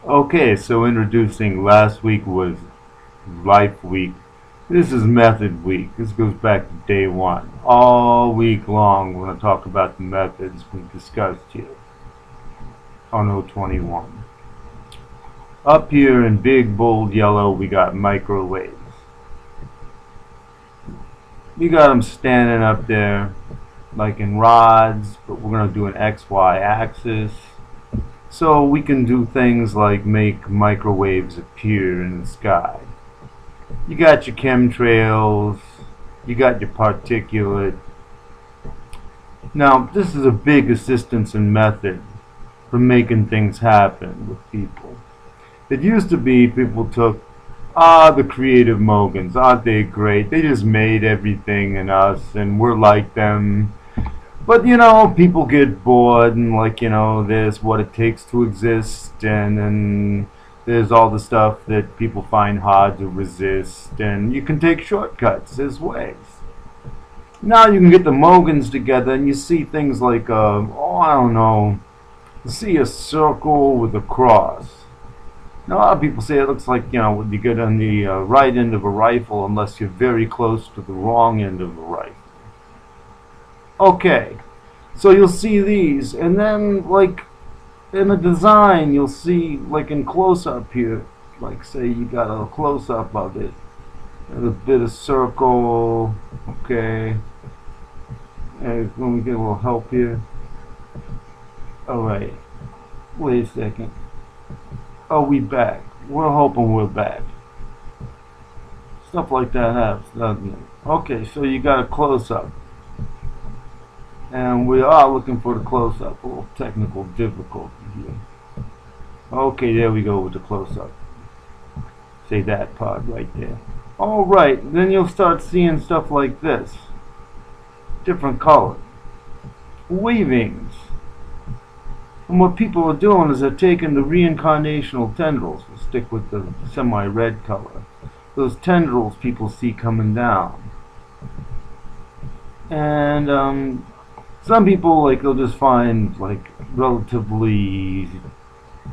Okay, so introducing, last week was Life Week. This is Method Week. This goes back to day one. All week long we're going to talk about the methods we've discussed here on 021. Up here in big bold yellow we got microwaves. You got them standing up there like in rods, but we're going to do an XY axis. So we can do things like make microwaves appear in the sky. You got your chemtrails, you got your particulate. Now this is a big assistance and method for making things happen with people. It used to be people took, the creative Mogans, aren't they great? They just made everything in us and we're like them. But you know, people get bored and like, you know, there's what it takes to exist, and then there's all the stuff that people find hard to resist, and you can take shortcuts. There's ways. Now you can get the Mogans together and you see things like, I don't know, you see a circle with a cross. Now a lot of people say it looks like, you know, when you get on the right end of a rifle unless you're very close to the wrong end of the rifle. Okay, so you'll see these, and then like in a design you'll see like in close-up here, like say you got a close-up of it, and a bit of circle. Okay, and let me get a little help here. Alright, wait a second. Oh, we back. We're hoping we're back. Stuff like that happens, doesn't it? Okay, so you got a close-up. And we are looking for the close-up. A little technical difficulty here. Okay, there we go with the close-up. Say that part right there. Alright, then you'll start seeing stuff like this. Different colors. Weavings. And what people are doing is they're taking the reincarnational tendrils. We'll stick with the semi-red color. Those tendrils people see coming down. And some people, like, they'll just find like relatively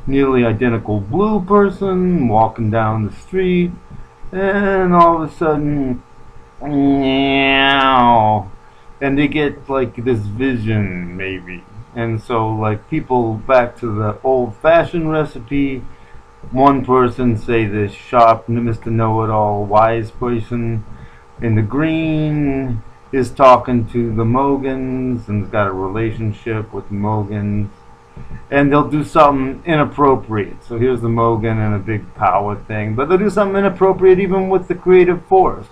nearly identical blue person walking down the street, and all of a sudden, meow, and they get like this vision maybe. And so like people, back to the old-fashioned recipe, one person, say this sharp Mr. Know-it-all wise person in the green, is talking to the Mogans and has got a relationship with the Mogans, and they'll do something inappropriate. So here's the Mogan and a big power thing, but they'll do something inappropriate even with the creative force.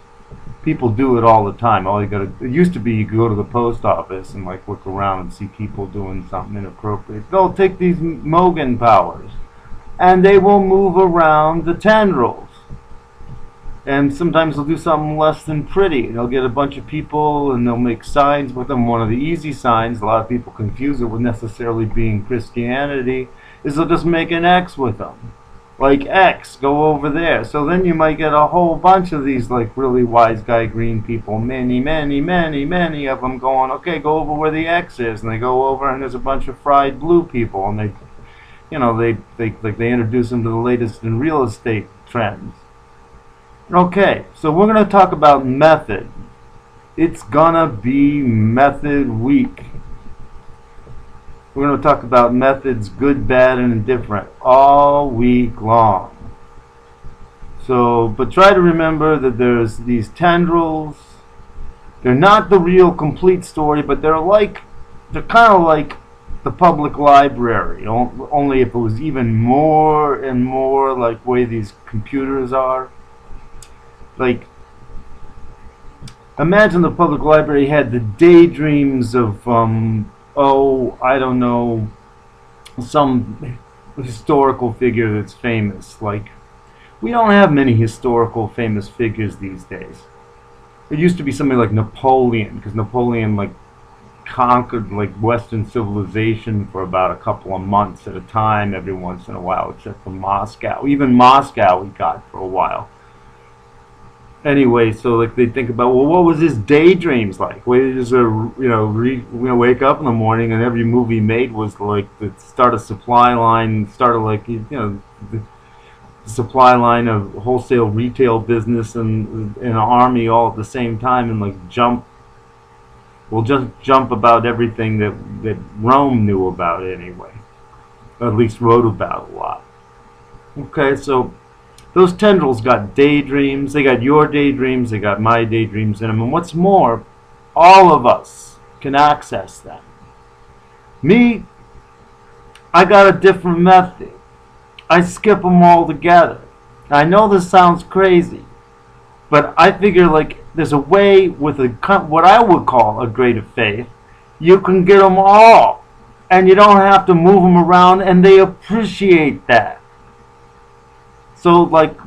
People do it all the time. All you gotta, it used to be you could go to the post office and like look around and see people doing something inappropriate. They'll take these Mogan powers and they will move around the tendrils. And sometimes they'll do something less than pretty. They'll get a bunch of people and they'll make signs with them. One of the easy signs, a lot of people confuse it with necessarily being Christianity, is they'll just make an X with them. Like X, go over there. So then you might get a whole bunch of these like really wise guy green people. Many of them going, okay, go over where the X is. And they go over and there's a bunch of fried blue people. And they, you know, they introduce them to the latest in real estate trends. Okay, so we're going to talk about method. It's gonna be Method Week. We're going to talk about methods, good, bad, and indifferent, all week long. So, but try to remember that there's these tendrils. They're not the real complete story, but they're kind of like the public library, only if it was even more and more like the way these computers are. Like, imagine the public library had the daydreams of, I don't know, some historical figure that's famous. Like, we don't have many historical famous figures these days. It used to be somebody like Napoleon, because Napoleon like conquered like Western civilization for about a couple of months at a time every once in a while, except for Moscow. Even Moscow we got for a while. anyway, so like they think about, well, what was his daydreams like? Where he just wake up in the morning and every movie made was like the start a supply line, start a like the supply line of wholesale retail business and an army all at the same time, and like just jump about everything that Rome knew about anyway, or at least wrote about a lot. Okay, so those tendrils got daydreams, they got your daydreams, they got my daydreams in them, and what's more, all of us can access them. Me, I got a different method. I skip them all together. I know this sounds crazy, but I figure like there's a way with what I would call a grade of faith, you can get them all, and you don't have to move them around, and they appreciate that. So like,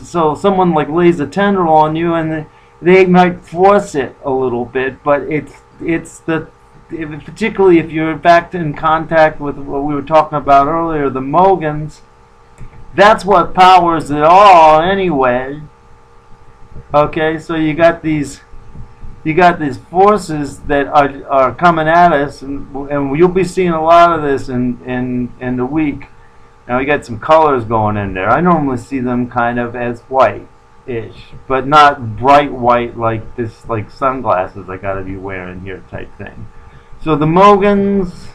so someone like lays a tendril on you, and they might force it a little bit, but particularly if you're back in contact with what we were talking about earlier, the Mogans, that's what powers it all anyway. Okay, so you got these forces that are coming at us, and you'll be seeing a lot of this in the week. Now we got some colors going in there. I normally see them kind of as white-ish, but not bright white like this, like sunglasses I gotta be wearing here type thing. So the Mogans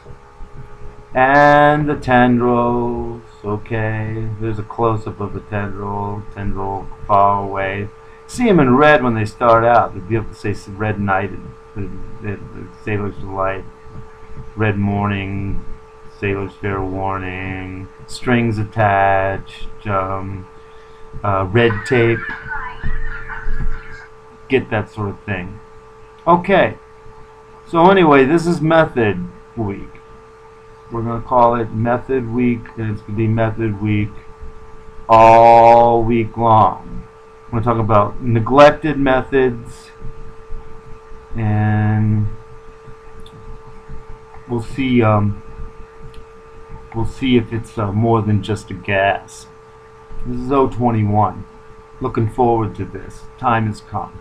and the tendrils. Okay, there's a close-up of the tendril far away. See them in red when they start out. You'll be able to say red night, the sailor's light, red morning, sailor's fair warning, strings attached, red tape, get that sort of thing. Okay, so anyway, this is Method Week. We're going to call it Method Week, and it's going to be Method Week all week long. I'm going to talk about neglected methods, and we'll see if it's more than just a gas. This is 021. Looking forward to this. Time has come.